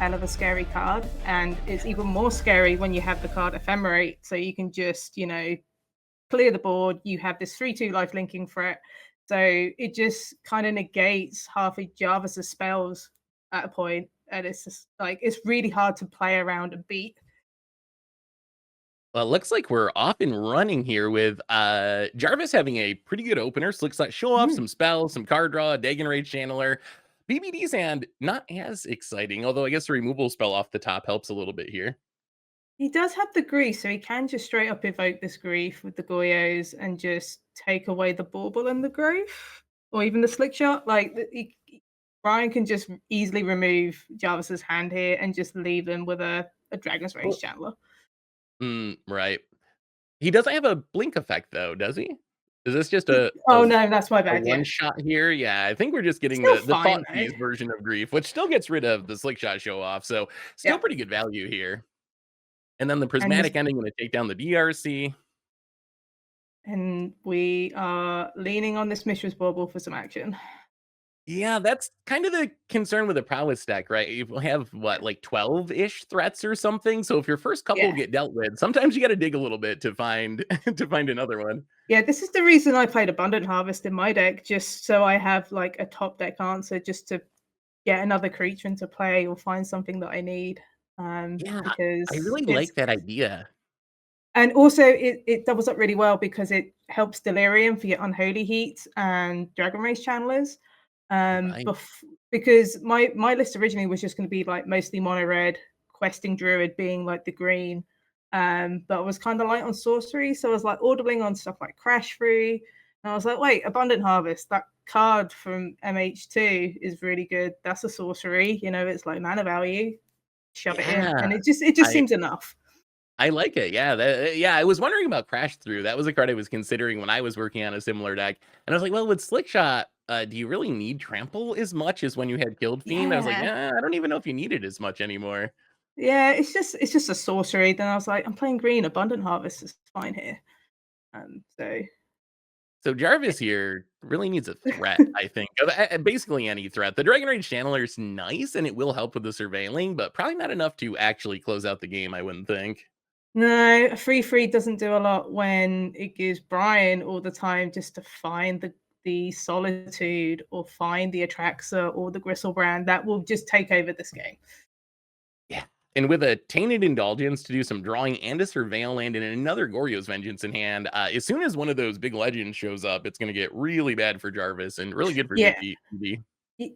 hell of a scary card, and it's even more scary when you have the card Ephemerate, so you can just, clear the board. You have this 3/2 life linking threat, so it just kind of negates half of Jarvis's spells at a point, and it's just like it's really hard to play around and beat. Well, it looks like we're off and running here with Jarvis having a pretty good opener. So looks like show off Mhm. some spells, some card draw, Dagon Rage Channeler. BBD's hand, not as exciting, although I guess the removal spell off the top helps a little bit here. He does have the grief, so he can just straight up evoke this grief with the Goyos and just take away the bauble and the grief, or even the slick shot. Like Brian can just easily remove Jarvis's hand here and just leave them with a Dragon's Rage Oh, Chandler. right. He doesn't have a blink effect though, does he? Is this just a Oh a, no, that's my a bad. Yeah, one shot here? Yeah, I think we're just getting still the fine thought though. phase version of grief, which still gets rid of the slick shot show off. So still Yeah, pretty good value here. And then the and this prismatic ending going to take down the DRC. and we are leaning on this Mishra's Bauble for some action. Yeah, that's kind of the concern with the prowess deck, right? You have what, like 12-ish threats or something. So if your first couple Yeah. get dealt with, sometimes you got to dig a little bit to find to find another one. Yeah, this is the reason I played Abundant Harvest in my deck, just so I have like a top deck answer, just to get another creature into play or find something that I need. Yeah, I Because really it's like that idea. and also it doubles up really well because it helps Delirium for your Unholy Heat and Dragon Race Channelers. Right. Because my list originally was just going to be like mostly mono red, questing druid being like the green. But I was kind of light on sorcery, so I was like audibling on stuff like Crash Free. And I was like, wait, Abundant Harvest, that card from MH2 is really good. That's a sorcery, it's like mana value. Shove it in. Yeah. And it just I seems enough. I like it. Yeah, yeah, I was wondering about Crash Through. That was a card I was considering when I was working on a similar deck. And I was like, well, with Slick Shot, do you really need Trample as much as when you had Guild Fiend? I was like, Yeah. yeah, I don't even know if you need it as much anymore. Yeah, it's just a sorcery. Then I was like, I'm playing green. Abundant Harvest is fine here. So So Jarvis here really needs a threat, I think, of basically any threat. The Dragon Rage Channeler is nice, and it will help with the surveilling, but probably not enough to actually close out the game, I wouldn't think. no, a free doesn't do a lot when it gives Brian all the time just to find the solitude or find the Atraxa or the Gristlebrand that will just take over this game. Yeah. And with a Tainted Indulgence to do some drawing and a Surveil land and another Goryo's Vengeance in hand, as soon as one of those big legends shows up, it's going to get really bad for Jarvis and really good for Yeah. DP. Y-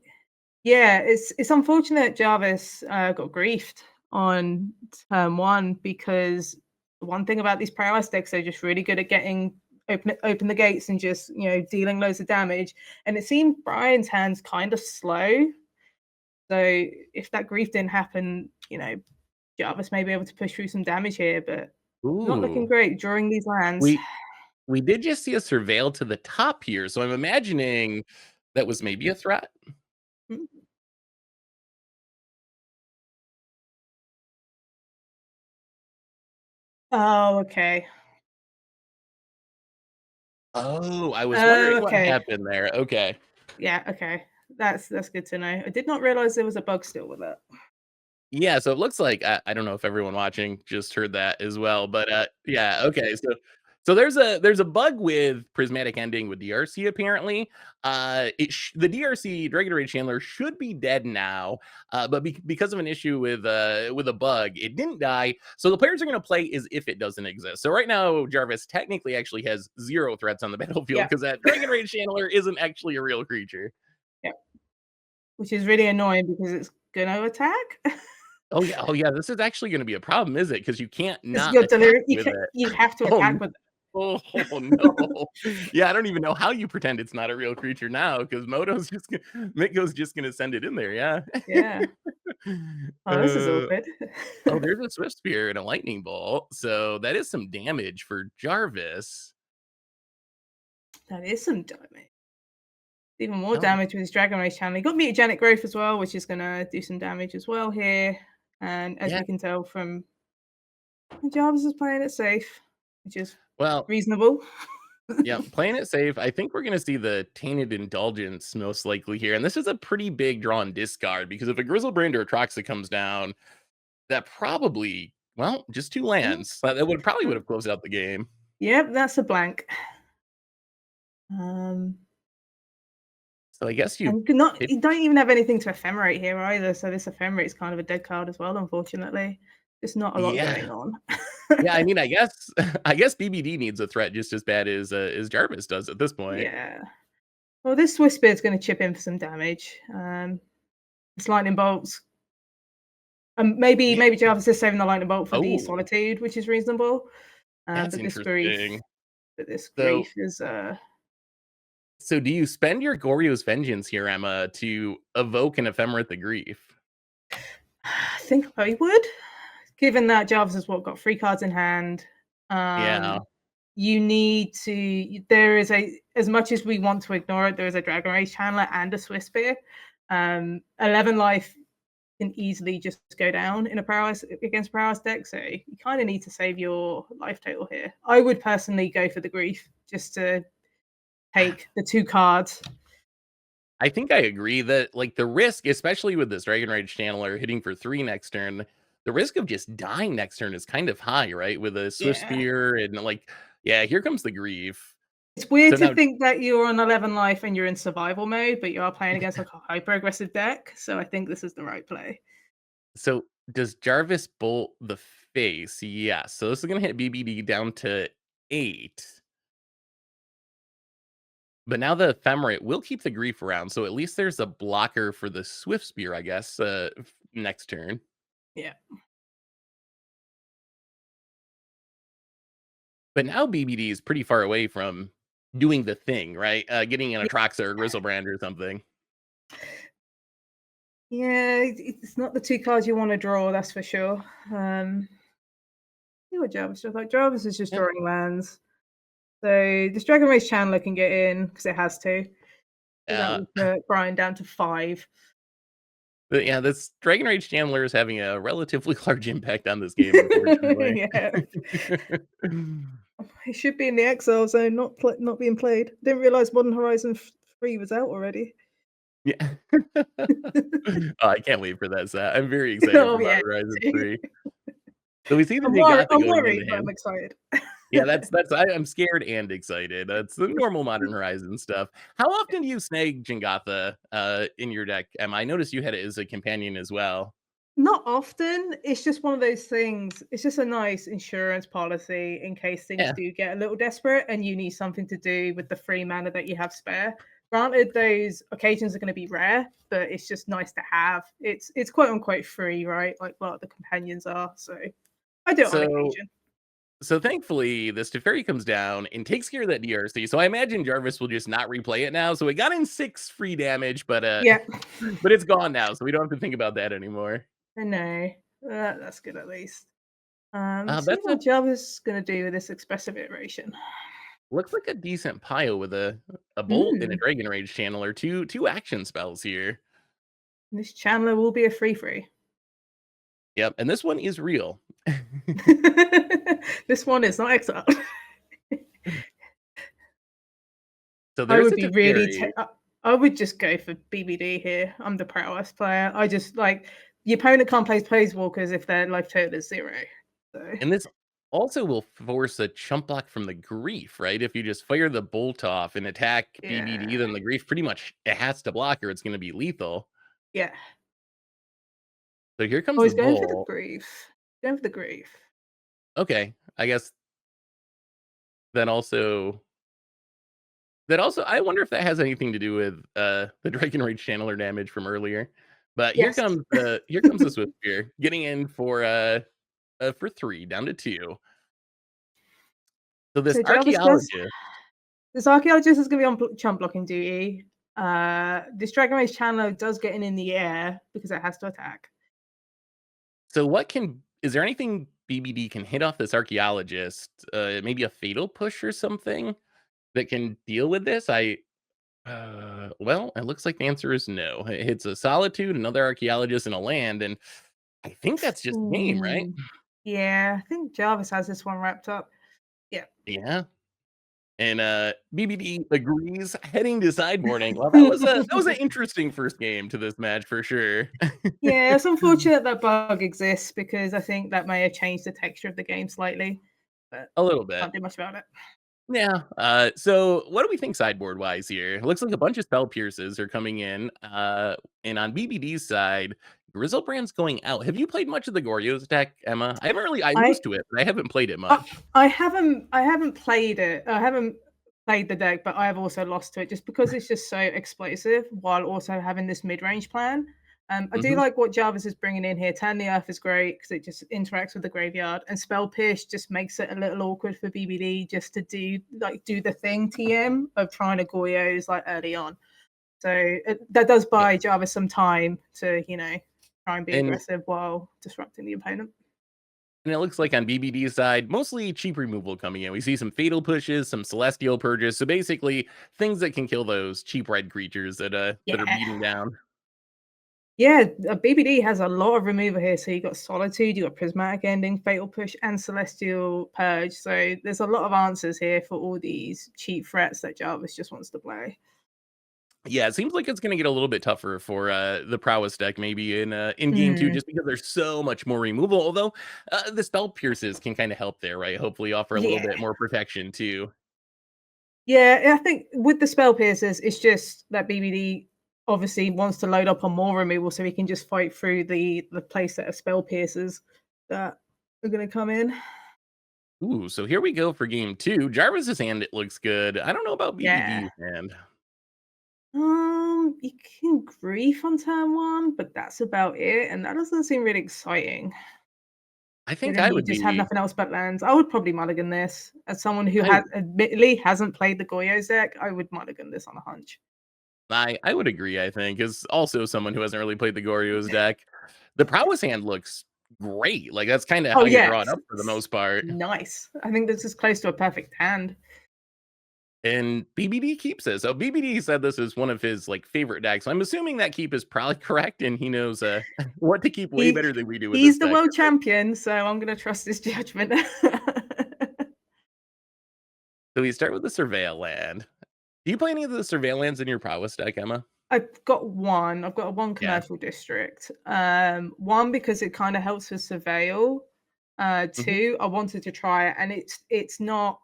Yeah, it's unfortunate Jarvis got griefed on turn one because one thing about these paralysis decks, they're just really good at getting open the gates and just dealing loads of damage. And it seemed Brian's hands kind of slow. So if that grief didn't happen, Jarvis may be able to push through some damage here, but not looking Ooh. great during these lands. We we did just see a Surveil to the top here, so I'm imagining that was maybe a threat. Mm. Oh, okay. Oh, I was Oh, wondering what okay. happened there. Okay. Yeah, okay. That's good to know. I did not realize there was a bug still with it. Yeah, so it looks like I don't know if everyone watching just heard that as well, but, yeah, okay, so there's a bug with Prismatic Ending with DRC apparently. The DRC, Dragon Rage Chandler, should be dead now, but because of an issue with a bug, it didn't die, so the players are gonna play as if it doesn't exist. So right now, Jarvis technically actually has 0 threats on the battlefield Yeah. because that Dragon Rage Chandler isn't actually a real creature. Yeah. Which is really annoying because it's gonna attack. Oh yeah, this is actually gonna be a problem, is it? Because you can't Because not you're attack delirious. with it. You have to Oh, attack with it. oh, no. Yeah, I don't even know how you pretend it's not a real creature now, because Miko's just gonna send it in there, yeah. Yeah. Oh, this is Uh, awkward. oh, there's a Swift Spear and a Lightning Bolt, so that is some damage for Jarvis. That is some damage. Even more Oh, damage with his Dragon Race channel. He got Mutagenic Growth as well, which is gonna do some damage as well here. And as yeah, we can tell from Jarvis is playing it safe, which is well, reasonable. Yeah, playing it safe. I think we're gonna see the Tainted Indulgence most likely here, and this is a pretty big draw and discard because if a Grizzlebrand or Atraxa comes down, that probably well, just 2 Mm, lands. That would probably would mm. have closed out the game. Yep, that's a blank. Um, So I guess you and not pitch. you don't even have anything to ephemerate here either, so this ephemerate is kind of a dead card as well, unfortunately. There's not a lot Yeah. going on. Yeah, I mean, I guess I guess BBD needs a threat just as bad as Jarvis does at this point. Yeah. Well, this Swiss Spear's gonna chip in for some damage. This lightning bolts. Maybe Yeah. maybe Jarvis is saving the lightning bolt for the Oh, solitude, which is reasonable. that's But this grief, interesting. So is so do you spend your Goryo's Vengeance here, Emma, to evoke and ephemerate the grief? I think I would, given that Jarvis has what got 3 cards in hand. Yeah. Um, you need to. There is a as much as we want to ignore it. There is a Dragon Rage Channeler and a Swiss Spear. 11 life can easily just go down in a paralysis against paralysis deck. So you kind of need to save your life total here. I would personally go for the grief just to take the 2 cards. I think I agree that like the risk, especially with this Dragon Rage Channeler hitting for 3 next turn, the risk of just dying next turn is kind of high, right? With a Swift Yeah. Spear and like, yeah, here comes the grief. It's weird So to now, think that you're on 11 life and you're in survival mode, but you are playing against like a hyper aggressive deck. So I think this is the right play. so does Jarvis bolt the face? Yes. So this is gonna hit BBD down to 8. But now the ephemerate will keep the grief around, so at least there's a blocker for the Swift Spear, I guess, next turn. Yeah. But now BBD is pretty far away from doing the thing, right? Getting an Yeah. Atraxa or Grizzlebrand or something. Yeah, it's not the 2 cards you want to draw, that's for sure. See what Jarvis does. Like Jarvis is just Yeah. drawing lands. So this Dragon Race Chandler can get in because it has to. So that Uh, will put Brian down to 5. but yeah, this Dragon Rage Chandler is having a relatively large impact on this game, unfortunately. Yeah. It should be in the exile zone, not being played. Didn't realize Modern Horizon 3 was out already. Yeah. Oh, I can't wait for that set. I'm very excited for Oh yeah, Modern Horizon me too. 3. So we see the Niigata I'm going worried, into but I'm hand. excited. Yeah, I'm scared and excited. That's the normal Modern Horizon stuff. How often do you snag Jingatha, in your deck, Emma? I noticed you had it as a companion as well. Not often. It's just one of those things. It's just a nice insurance policy in case things Yeah. do get a little desperate and you need something to do with the free mana that you have spare. Granted, those occasions are going to be rare, but it's just nice to have. It's quote unquote free, right? Like a lot of the companions are. So I do it on So occasion. so thankfully, this Teferi comes down and takes care of that DRC. So I imagine Jarvis will just not replay it now. So it got in 6 free damage, Yeah, but it's gone now, so we don't have to think about that anymore. I know. That's good at least. See That's what Java's going to do with this expressive iteration. looks like a decent pile with a bolt and a Mm, Dragon Rage channeler, two action spells here. this Chandler will be a free. Yep, and this one is real. This one is not exiled. So I there's would a be really Teferi, I would just go for BBD here. I'm the prowess player. I just like the opponent can't play planeswalkers if their life total is 0. So and this also will force a chump block from the Grief, right? If you just fire the bolt off and attack BBD, yeah. then the Grief pretty much it has to block or it's going to be lethal. Yeah. So here Oh, comes the he's going for the bolt. grief. Going for the grief. Okay, I guess then also I wonder if that has anything to do with the Dragon Rage channeler damage from earlier. But Yes. here comes the Swift Spear getting in for 3 down to 2. So this So Jarvis does archaeologist. this archaeologist is gonna be on chump blocking duty. This Dragon Race Chandler does get in the air because it has to attack. So what can is there anything BBD can hit off this archaeologist? Maybe a fatal push or something that can deal with this? Well, it looks like the answer is no. It hits a solitude, another archaeologist, and a land, and I think that's just game, right? Ooh. Yeah, I think Jarvis has this one wrapped up. Yeah. Yeah. And BBD agrees, heading to sideboarding. Well, that was an interesting first game to this match for sure. Yeah, it's unfortunate that bug exists because I think that may have changed the texture of the game slightly, but A little bit. can't do much about it. Yeah. So what do we think sideboard wise here? It looks like a bunch of spell pierces are coming in. And on BBD's side, Grizzlebrand's going out. Have you played much of the Goryo's deck, Emma? I haven't really. I I used to it, but I haven't played it I much. I haven't played it. I haven't played the deck, but I have also lost to it just because it's just so explosive while also having this mid-range plan. I do Hmm. like what Jarvis is bringing in here. Turn the Earth is great because it just interacts with the graveyard, and Spell Pierce just makes it a little awkward for BBD just to do the thing TM of trying to Goyos like early on. So that does Yeah. buy Jarvis some time to try and be And aggressive while disrupting the opponent. And it looks like on BBD's side, mostly cheap removal coming in. We see some fatal pushes, some celestial purges. So basically, things that can kill those cheap red creatures that are Yeah. beating down. Yeah, BBD has a lot of removal here. So you got Solitude, you got Prismatic Ending, Fatal Push, and Celestial Purge. So there's a lot of answers here for all these cheap threats that Jarvis just wants to play. Yeah, it seems like it's going to get a little bit tougher for the prowess deck, maybe in game two, Mm, just because there's so much more removal. Although the spell pierces can kind of help there, right? Hopefully, offer a little yeah. bit more protection too. Yeah, I think with the Spell Piercers, it's just that BBD obviously wants to load up on more removal so he can just fight through the playset of Spell Piercers that are going to come in. Ooh, so here we go for game two. Jarvis's hand, it looks good. I don't know about Yeah. BBD's hand. You can grief on turn one, but that's about it, and that doesn't seem really exciting. I think Given I you would just have be. nothing else but lands, I would probably mulligan this. As someone who I has admittedly hasn't played the Goyos deck, I would mulligan this on a hunch. I would agree, I think, is also someone who hasn't really played the Goryo's deck. The prowess hand looks great. Like that's kind of Oh how you yeah, draw it up for the most part. nice. I think this is close to a perfect hand. And BBD keeps it. So BBD said this is one of his like favorite decks. I'm assuming that keep is probably correct, and he knows what to keep way He better than we do with this he's the deck. world champion, so I'm gonna trust his judgment. So we start with the Surveil land. Do you play any of the Surveil lands in your prowess deck, Emma? I've got one. I've got a one Yeah. commercial district. One because it kind of helps with surveil. Hmm. Two, I wanted to try it, and it's not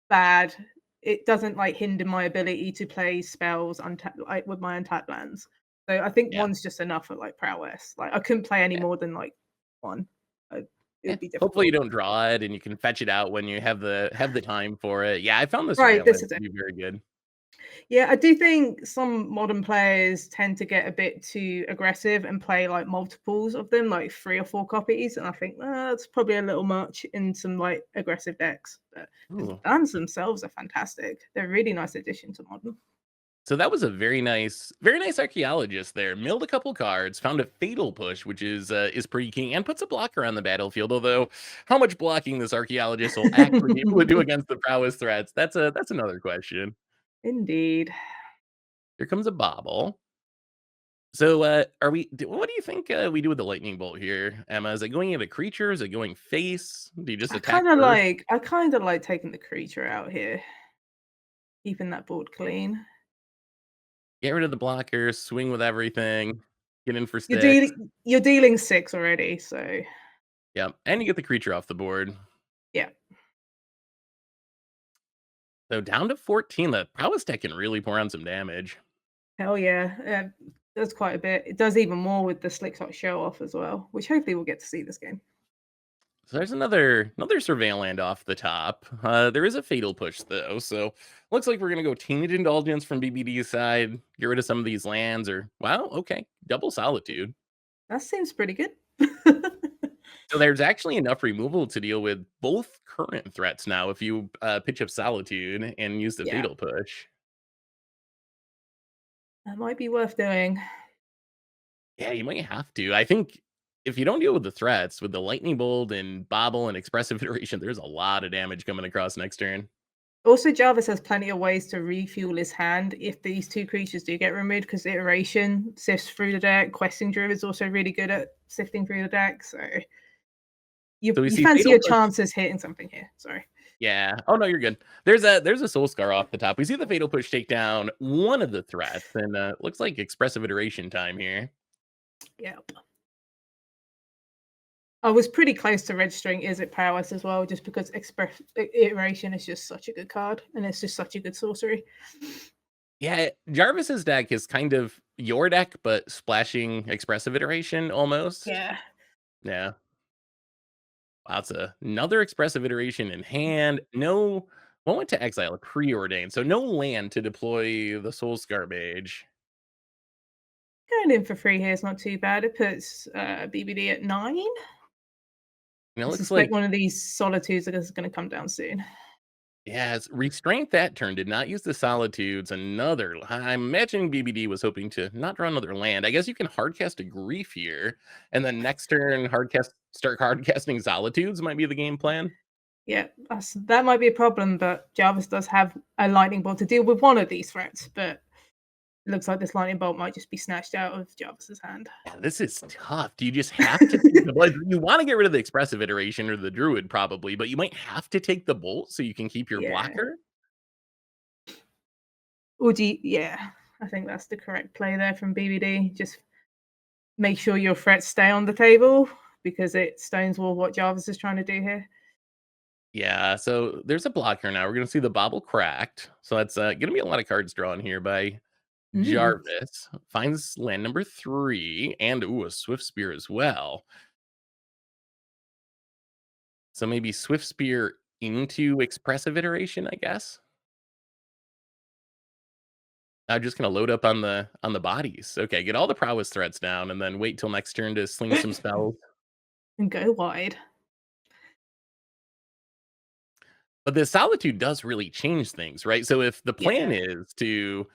bad. It doesn't like hinder my ability to play spells like with my untapped lands. So I think Yeah. one's just enough for like prowess. Like I couldn't play any Yeah. more than like one. It Yeah. would be Hopefully you difficult. don't draw it and you can fetch it out when you have the time for it. Yeah, I found the Right, Surveil this land is to it. be very good. Yeah, I do think some modern players tend to get a bit too aggressive and play like multiples of them, like 3 or 4 copies, and I think that's probably a little much in some like aggressive decks. But the Ooh. lands themselves are fantastic. They're a really nice addition to modern. So that was a very nice archaeologist there. Milled a couple cards, found a fatal push, which is pretty key, and puts a blocker on the battlefield. Although, how much blocking this archaeologist will actually be able to do against the prowess threats, that's another question. Indeed. Here comes a bobble. So, what do you think we do with the lightning bolt here, Emma? Is it going into creature? Is it going face? Do you just attack first? I kinda like taking the creature out here, keeping that board clean. Get rid of the blockers, swing with everything, get in for You're sticks. dealing 6 already, so Yep, and you get the creature off the board. yeah. So down to 14, the prowess deck can really pour on some damage. Hell yeah. Does quite a bit. It does even more with the Slick Shot Show Off as well, which hopefully we'll get to see this game. So there's another surveil land off the top. There is a fatal push though, so looks like we're gonna go Tainted Indulgence from BBD's side, get rid of some of these lands, or wow, okay, double solitude. That seems pretty good. So there's actually enough removal to deal with both current threats now if you pitch up solitude and use the Yeah, fatal push. that might be worth doing. Yeah, you might have to. I think if you don't deal with the threats, with the lightning bolt and bobble and expressive iteration, there's a lot of damage coming across next turn. Also, Jarvis has plenty of ways to refuel his hand if these two creatures do get removed because iteration sifts through the deck. Questing Druid is also really good at sifting through the deck. So So we you see fancy fatal your push. chances hitting something here. Sorry. Yeah. Oh, no, you're good. There's a soul scar off the top. We see the fatal push take down one of the threats, and looks like expressive iteration time here. Yep. I was pretty close to registering Is It Prowess as well, just because Iteration is just such a good card, and it's just such a good sorcery. Yeah, Jarvis's deck is kind of your deck, but splashing expressive iteration almost. Yeah. Yeah. That's another expressive iteration in hand. No, one went to exile, a preordained. So no land to deploy the Soul Scar Mage. Going in for free here is not too bad. It puts BBD at 9. And it I looks suspect like, one of these solitudes is going to come down soon. yeah, it's restraint that turn. Did not use the solitudes. I'm imagining BBD was hoping to not draw another land. I guess you can hardcast a grief here. And then next turn, start hardcasting solitudes might be the game plan. Yeah, that might be a problem, but Jarvis does have a lightning bolt to deal with one of these threats, but it looks like this lightning bolt might just be snatched out of Jarvis's hand. Yeah, this is tough. Do you just have to take the blood? You want to get rid of the expressive iteration or the druid probably, but you might have to take the bolt so you can keep your Yeah. blocker. Or yeah, I think that's the correct play there from BBD. Just make sure your threats stay on the table because it stones wall what Jarvis is trying to do here. Yeah, so there's a blocker now. We're gonna see the bobble cracked. So that's gonna be a lot of cards drawn here by Mm. Jarvis. Finds land number 3 and ooh, a swift spear as well. So maybe swift spear into expressive iteration, I guess. I'm just gonna load up on the bodies. Okay, get all the prowess threats down and then wait till next turn to sling some spells. And go wide. But the solitude does really change things, right? So if the plan Yeah. is to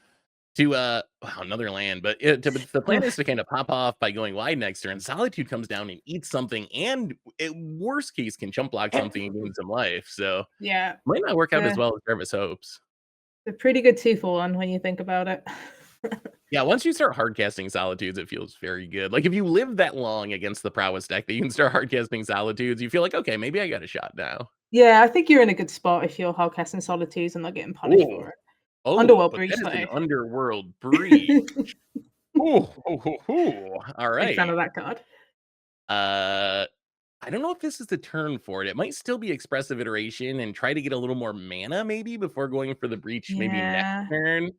wow, another land, but the plan is Ugh. to kind of pop off by going wide next turn, solitude comes down and eats something, and worst case can jump block something and gain some life. So Yeah. might not work out as The well as Jarvis hopes. a pretty good 2-for-1 when you think about it. Yeah, once you start hardcasting solitudes, it feels very good. Like if you live that long against the prowess deck that you can start hardcasting solitudes, you feel like okay, maybe I got a shot now. Yeah, I think you're in a good spot if you're hardcasting solitudes and not getting punished Oh, for it. oh, Underworld but Breach that is an though. underworld breach. Ooh, ooh, ooh, ooh. All Big fan right. of that card. Uh, I don't know if this is the turn for it. It might still be expressive iteration and try to get a little more mana maybe before going for the breach maybe next Yeah. turn.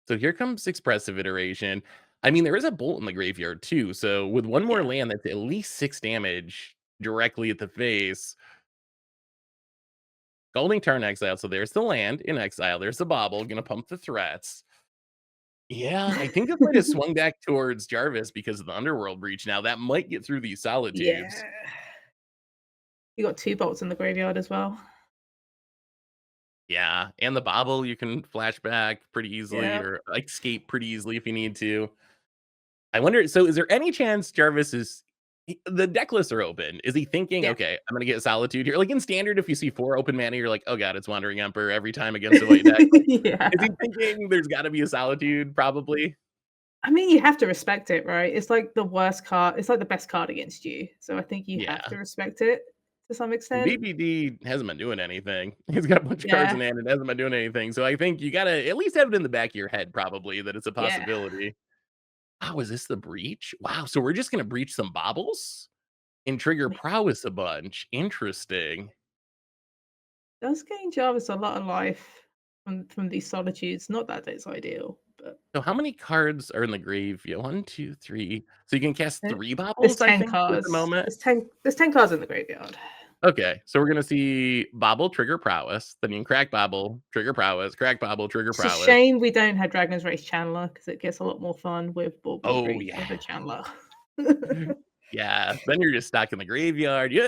So here comes expressive iteration. I mean, there is a bolt in the graveyard too. So with one more Yeah. land, that's at least 6 damage directly at the face. Golding turn exile. So there's the land in exile. There's the bobble. Gonna pump the threats. Yeah, I think it might have swung back towards Jarvis because of the underworld breach. Now that might get through these solitudes. Yeah. You got 2 bolts in the graveyard as well. Yeah, and the bobble you can flash back pretty easily Yeah. or escape pretty easily if you need to. I wonder, so is there any chance Jarvis is the deck lists are open. Is he thinking, Yeah. okay, I'm gonna get solitude here? Like in standard, if you see 4 open mana, you're like, oh god, it's Wandering Emperor every time against a white deck. Like, Yeah. is he thinking there's gotta be a solitude? Probably. I mean, you have to respect it, right? It's like the worst card it's like the best card against you, so I think you have Yeah. to respect it to some And extent. BBD hasn't been doing anything. He's got a bunch of cards in Yeah. hand and hasn't been doing anything. So I think you gotta at least have it in the back of your head, probably, that it's a Yeah. possibility. Oh, is this the breach? Wow, so we're just gonna breach some bobbles and trigger prowess a bunch. Interesting. Does gain Jarvis a lot of life from these solitudes. Not that it's ideal, but So how many cards are in the grave? Yeah, 1, 2, 3. So you can cast there 3 there's bobbles, I 10 think, at the cards. moment. There's 10 cards in the graveyard. Okay, so we're gonna see bobble trigger prowess, then you can crack bobble, trigger prowess, crack bobble, trigger It's a prowess. shame we don't have Dragon's Race Channeler because it gets a lot more fun with Bauble Oh Breach yeah. with a Channeler. Yeah, then you're just stuck in the graveyard. Yeah,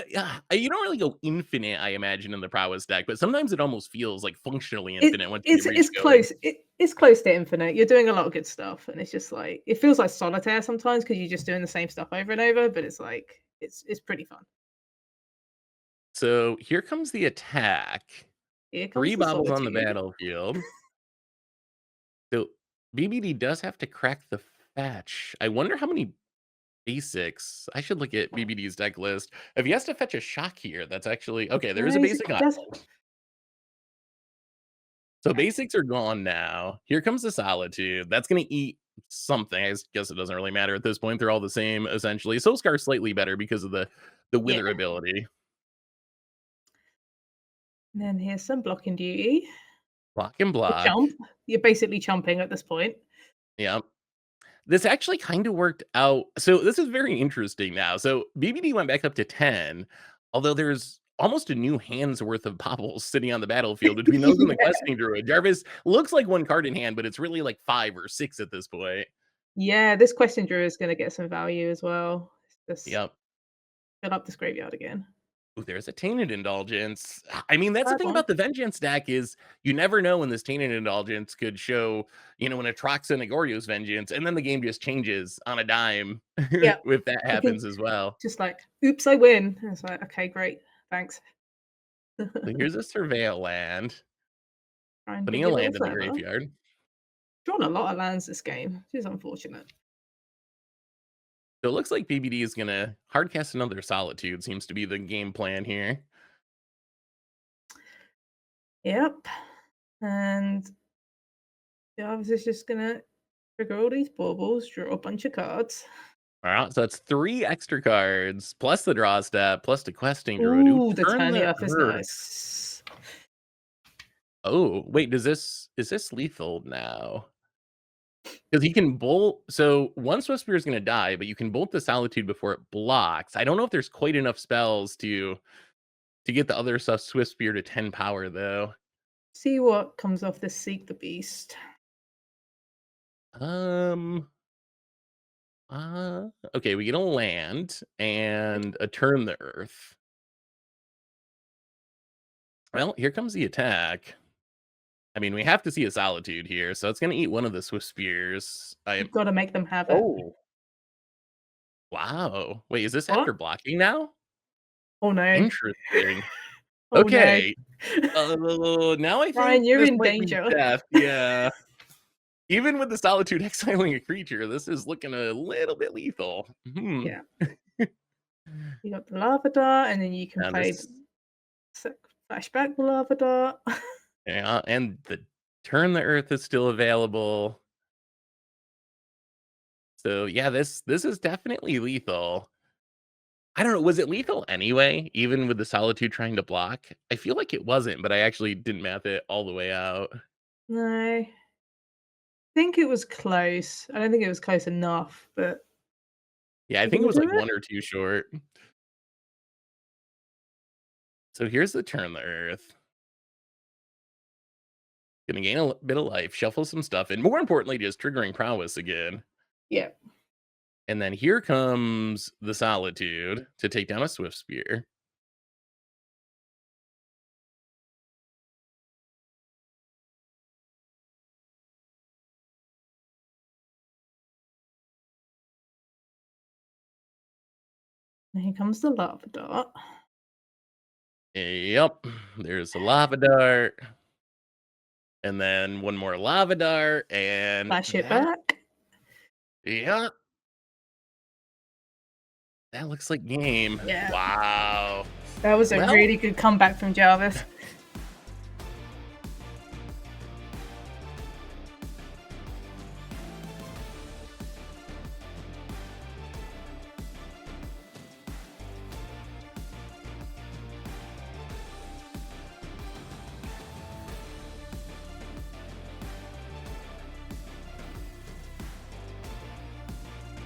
you don't really go infinite, I imagine, in the prowess deck, but sometimes it almost feels like functionally It infinite once you get it's reach it's going. close. It's close to infinite. You're doing a lot of good stuff, and it's just like it feels like solitaire sometimes because 'cause you're just doing the same stuff over and over, but it's like it's pretty fun. So here comes the attack. Here 3 comes the bobbles on the solitude. battlefield. So BBD does have to crack the fetch. I wonder how many. Basics. I should look at BBD's deck list. If he has to fetch a shock here, that's actually okay. There is a No, basic he does. island. So basics are gone now. Here comes the solitude. That's gonna eat something. I guess it doesn't really matter at this point. They're all the same essentially. Soulscar's slightly better because of the Yeah. wither ability. And then here's some blocking duty. Block and The block. chump. You're basically chumping at this point. Yeah. This actually kind of worked out. So this is very interesting now. So BBD went back up to 10, although there's almost a new hand's worth of baubles sitting on the battlefield between those and the Yeah. questing druid. Jarvis looks like one card in hand, but it's really like 5 or 6 at this point. Yeah, this question drew is gonna get some value as well. Just Yep. fill up this graveyard again. Ooh, there's a tainted indulgence. I mean, that's the Bad thing one. about the vengeance deck is you never know when this tainted indulgence could show, when a Trox and a Goryo's vengeance, and then the game just changes on a dime Yeah, if that you can happens as well. just like, "Oops, I win." And it's like, "Okay, great. Thanks." So here's a surveil land, Try and putting dig a your little land in the further. graveyard. Drawn a lot of lands this game, which is unfortunate. So it looks like BBD is gonna hardcast another Solitude, seems to be the game plan here. Yep. And Jarvis is just gonna trigger all these baubles, draw a bunch of cards. Alright, so that's 3 extra cards, plus the draw step, plus the questing druid. Ooh, Ooh, the turn turn the the earth is earth. nice. Oh, wait, is this lethal now? Because he can bolt. So one Swift Spear is going to die, but you can bolt the Solitude before it blocks. I don't know if there's quite enough spells to get the other stuff Swift Spear to 10 power though. See what comes off this Seek the Beast. Um. Okay, we get a land and a turn the earth. Well, here comes the attack. I mean, we have to see a Solitude here, so it's going to eat one of the Swift Spears. You've got to make them have it. Oh, wow. Wait, is this What? after blocking now? Oh no. Interesting. Oh no. Okay. Now I think Ryan, you're this in might be danger. death, yeah. Even with the Solitude exiling a creature, this is looking a little bit lethal. Hmm. Yeah. You got the lava dart, and then you can Now play this flashback the lava dart. yeah, and the Turn the Earth is still available. So, yeah, this is definitely lethal. I don't know, was it lethal anyway, even with the Solitude trying to block? I feel like it wasn't, but I actually didn't math it all the way out. No. I think it was close. I don't think it was close enough, but Yeah, I you're think it gonna was, do like, it? 1 or 2 short. So here's the Turn the Earth. Gonna gain a bit of life, shuffle some stuff, and more importantly, just triggering prowess again. Yeah. And then here comes the Solitude to take down a Swift Spear. And here comes the lava dart. Yep, there's a Lava Dart, and then one more Lava Dart, and Flash it back. yeah, that looks like game. Yeah. Wow. That was a Well, really good comeback from Jarvis.